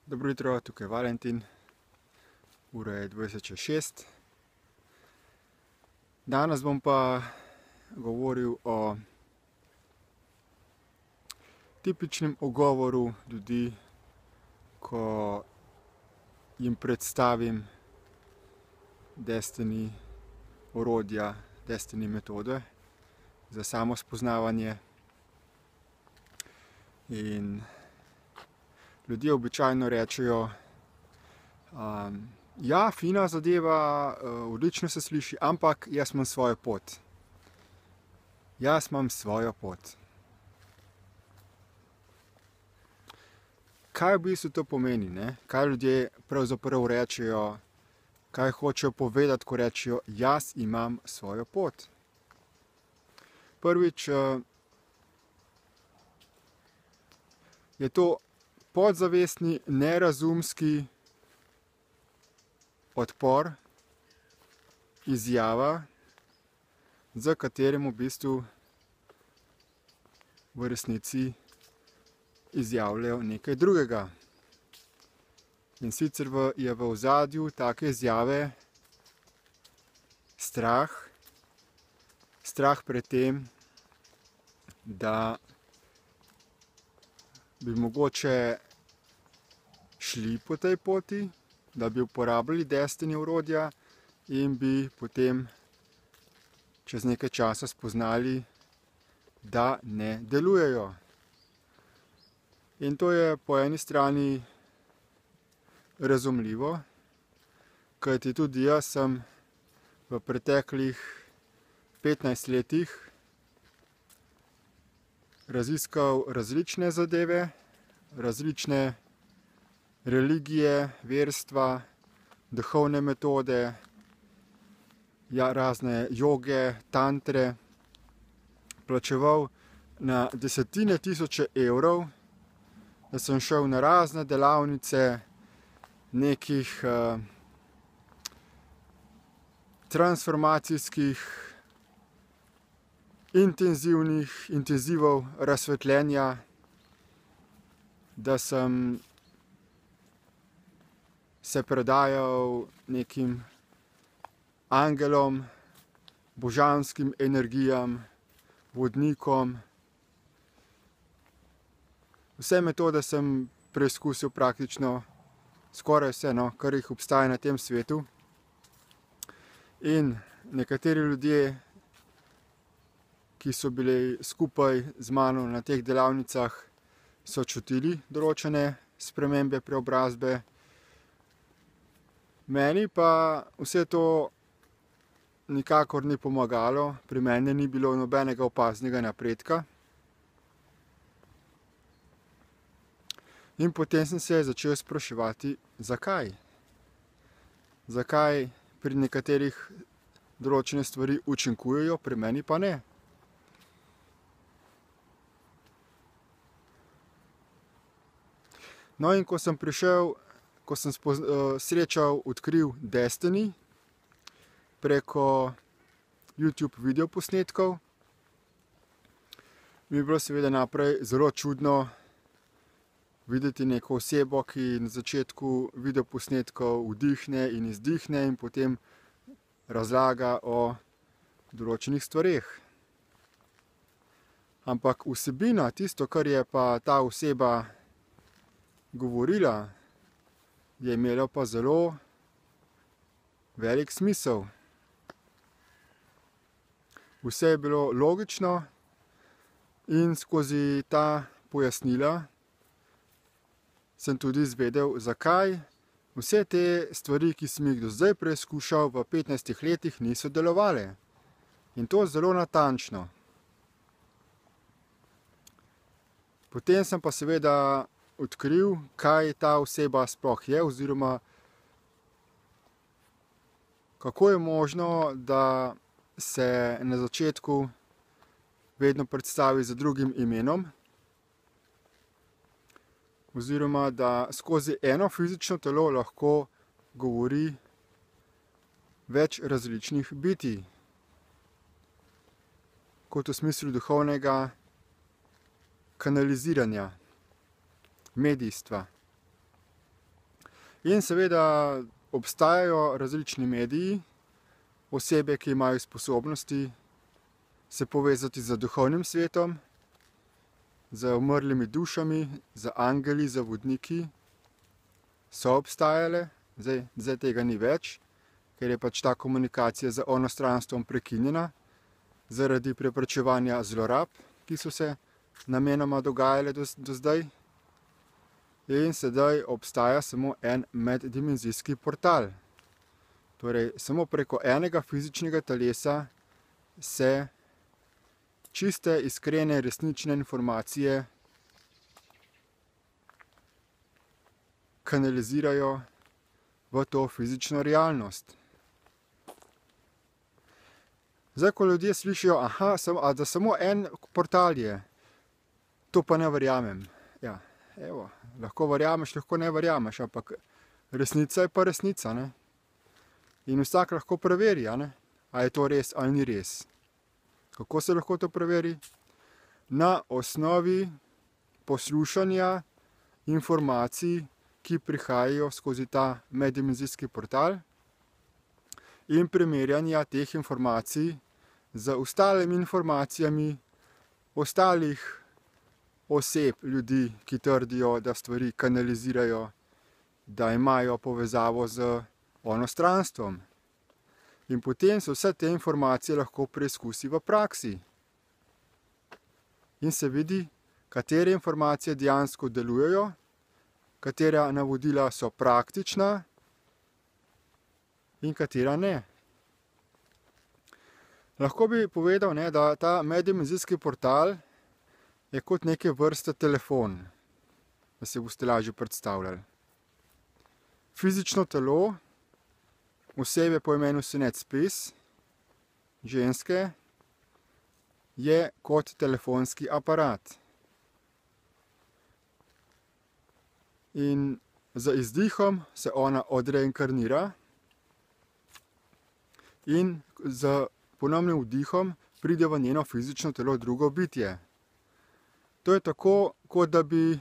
Dobro jutro, tukaj je Valentin, ura je 20:06. Danes bom pa govoril o tipičnem ogovoru ljudi, ko jim predstavim Destiny orodja, Destiny metode za samospoznavanje. In ljudje običajno rečejo, ja, fina zadeva, odlično se sliši, ampak jaz imam svojo pot. Jaz imam svojo pot. Kaj v bistvu to pomeni, ne? Kaj ljudje pravzaprav rečejo, kaj hočejo povedati, ko rečejo, jaz imam svojo pot? Prvič, je to podzavestni, nerazumski odpor, izjava, za katerim v bistvu v resnici izjavljajo nekaj drugega. In sicer je v ozadju take izjave strah pred tem, da bi mogoče šli po tej poti, da bi uporabljali Destiny orodja in bi potem čez nekaj časa spoznali, da ne delujejo. In to je po eni strani razumljivo, kajti tudi jaz sem v preteklih 15 letih raziskal različne zadeve, različne religije, verstva, duhovne metode, razne joge, tantre, plačeval na desetine tisoče evrov, da sem šel na razne delavnice nekih transformacijskih intenzivov razsvetljenja, da sem se predajal nekim angelom, božanskim energijam, vodnikom. Vse metode sem preizkusil praktično, skoraj vse, kar jih obstaja na tem svetu. In nekateri ljudje, ki so bili skupaj z mano na teh delavnicah, so čutili določene spremembe, preobrazbe. Meni pa vse to nikakor ni pomagalo, pri meni ni bilo nobenega opaznega napredka. In potem sem se začel spraševati, zakaj? Zakaj pri nekaterih določene stvari učinkujejo, pri meni pa ne? No, in ko sem srečal, odkril Destiny preko YouTube videoposnetkov, mi je bilo seveda naprej zelo čudno videti neko osebo, ki na začetku videoposnetkov vdihne in izdihne in potem razlaga o določenih stvareh. Ampak vsebina, tisto, kar je pa ta oseba govorila, je imelo pa zelo velik smisel. Vse je bilo logično in skozi ta pojasnila sem tudi izvedel, zakaj vse te stvari, ki sem jih do zdaj preizkušal v 15 letih, niso delovale. In to zelo natančno. Potem sem pa seveda odkril, kaj ta oseba sploh je, oziroma kako je možno, da se na začetku vedno predstavi z drugim imenom, oziroma da skozi eno fizično telo lahko govori več različnih bitij, kot v smislu duhovnega kanaliziranja, medijstva. In seveda obstajajo različni mediji, osebe, ki imajo sposobnosti se povezati z duhovnim svetom, z umrlimi dušami, z angeli, z vodniki, so obstajale, zdaj tega ni več, ker je pač ta komunikacija z onostranstvom prekinjena zaradi preprečevanja zlorab, ki so se namenoma dogajale do zdaj. In sedaj obstaja samo en meddimenzijski portal. Torej, samo preko enega fizičnega telesa se čiste, iskrene, resnične informacije kanalizirajo v to fizično realnost. Zdaj, ko ljudje slišijo, da samo en portal je, to pa ne verjamem. Ja, evo, lahko verjameš, lahko ne verjameš, ampak resnica je pa resnica, ne? In vsak lahko preveri, a je to res ali ni res. Kako se lahko to preveri? Na osnovi poslušanja informacij, ki prihajajo skozi ta meddimenzijski portal in primerjanja teh informacij z ostalimi informacijami ostalih oseb, ljudi, ki trdijo, da stvari kanalizirajo, da imajo povezavo z onostranstvom. In potem se vse te informacije lahko preizkusi v praksi. In se vidi, katere informacije dejansko delujejo, katera navodila so praktična in katera ne. Lahko bi povedal, da ta meddimenzijski portal je kot neke vrste telefon, da se boste lažje predstavljali. Fizično telo osebe po imenu Sinet Spis, ženske, je kot telefonski aparat. In z izdihom se ona odreinkarnira in z ponovnim vdihom pride v njeno fizično telo drugo bitje. To je tako, kot da bi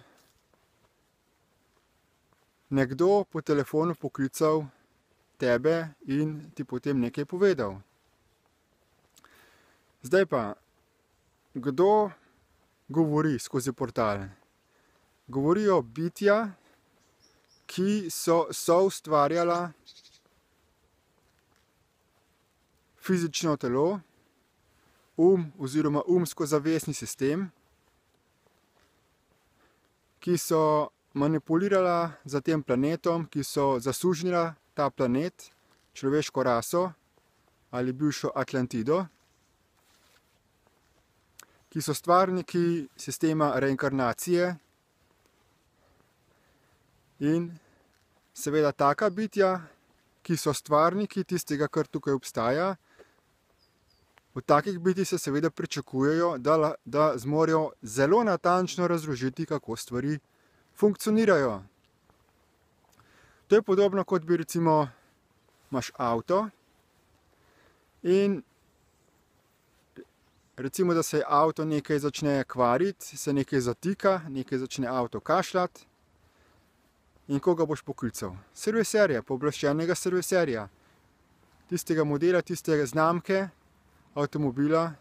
nekdo po telefonu poklical tebe in ti potem nekaj povedal. Zdaj pa, kdo govori skozi portal? Govorijo bitja, ki so soustvarjala fizično telo, oziroma umsko-zavestni sistem, ki so manipulirala za tem planetom, ki so zasužnjila ta planet, človeško raso ali bivšo Atlantido, ki so stvarniki sistema reinkarnacije in seveda taka bitja, ki so stvarniki tistega, kar tukaj obstaja. Od takih bitij se seveda pričakujejo, da zmorejo zelo natančno razložiti, kako stvari funkcionirajo. To je podobno, kot bi recimo imaš avto in recimo, da se avto nekaj začne kvariti, se nekaj zatika, nekaj začne avto kašljati in koga boš poklical? Serviserja, pooblaščenega serviserja, tistega modela, tistega znamke avtomobila,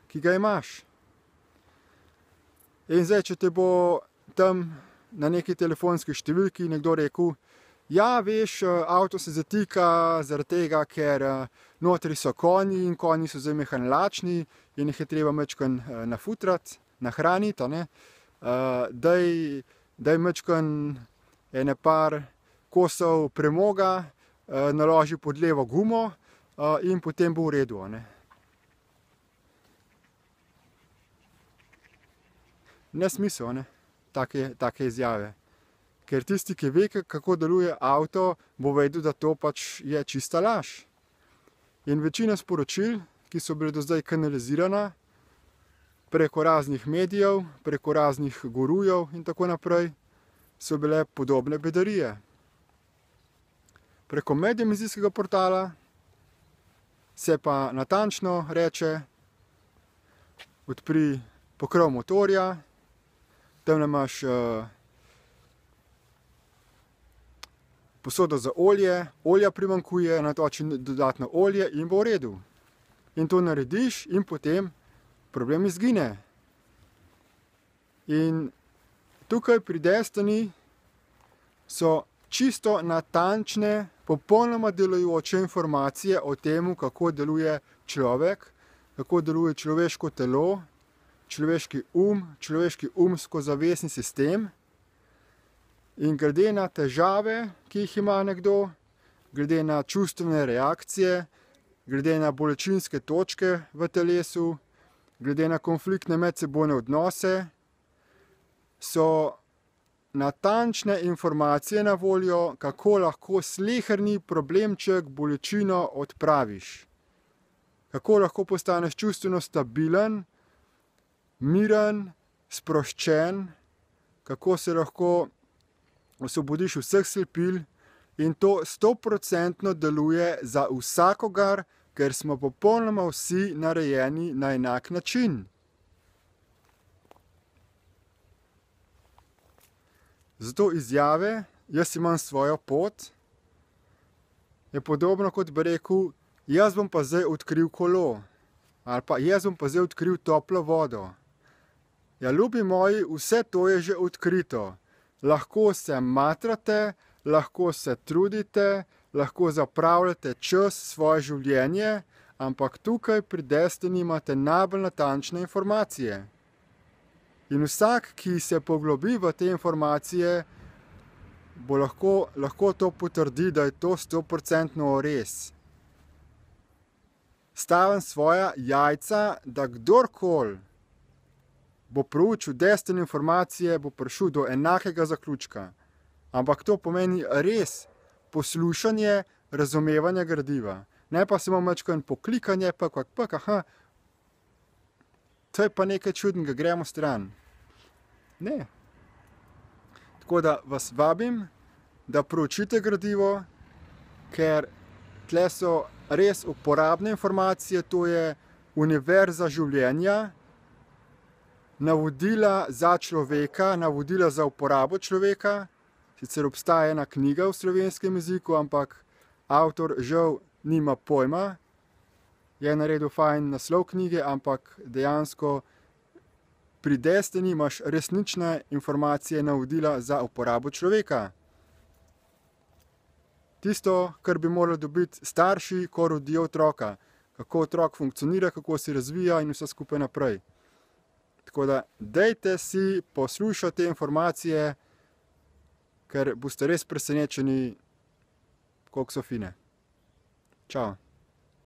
ki ga imaš. In zdaj, če te bo tam na neki telefonski številki nekdo rekel, ja, veš, avto se zatika zaradi tega, ker notri so konji in konji so zdaj mehani lačni in jih je treba majčkeno nafutrati, nahraniti, daj majčkeno ene par kosov premoga, naloži pod levo gumo in potem bo v redu, Nesmisel, take izjave. Ker tisti, ki ve, kako deluje avto, bo vedel, da to pač je čista laž. In večina sporočil, ki so bile do zdaj kanalizirana preko raznih medijev, preko raznih gurujev in tako naprej, so bile podobne bedarije. Preko meddimenzijskega portala se pa natančno reče, odpri pokrov motorja, tam imaš posodo za olje, olja primanjkuje, natoči dodatno olje in bo v redu. In to narediš in potem problem izgine. In tukaj pri Destiny so čisto natančne, popolnoma delujoče informacije o tem, kako deluje človek, kako deluje človeško telo, človeški umsko-zavestni sistem. In glede na težave, ki jih ima nekdo, glede na čustvene reakcije, glede na bolečinske točke v telesu, glede na konfliktne medsebojne odnose, so natančne informacije na voljo, kako lahko sleherni problemček, bolečino odpraviš. Kako lahko postaneš čustveno stabilen, miren, sproščen, kako se lahko osvobodiš vseh slepil in to 100% deluje za vsakogar, ker smo popolnoma vsi narejeni na enak način. Zato izjave, jaz imam svojo pot, je podobno kot bi rekel, jaz bom pa zdaj odkril kolo. Ali pa jaz bom pa zdaj odkril toplo vodo. Ja, ljubi moji, vse to je že odkrito. Lahko se matrate, lahko se trudite, lahko zapravljate čas, svoje življenje, ampak tukaj pri Destiny imate najbolj natančne informacije. In vsak, ki se poglobi v te informacije, bo lahko to potrdi, da je to 100% res. Stavim svoja jajca, da kdorkoli bo proučil Destiny informacije, bo prišel do enakega zaključka. Ampak to pomeni res poslušanje, razumevanje gradiva. Ne pa samo majčkeno poklikanje, aha, to je pa nekaj čudnega, gremo stran. Ne. Tako da vas vabim, da proučite gradivo, ker tle so res uporabne informacije, to je univerza življenja, navodila za človeka, navodila za uporabo človeka. Sicer obstaja ena knjiga v slovenskem jeziku, ampak avtor žal nima pojma. Je naredil fajn naslov knjige, ampak dejansko pri Destiny imaš resnične informacije, navodila za uporabo človeka. Tisto, kar bi morali dobiti starši, ko rodijo otroka. Kako otrok funkcionira, kako se razvija in vse skupaj naprej. Tako da, dajte si poslušati te informacije, ker boste res presenečeni, koliko so fine. Čau.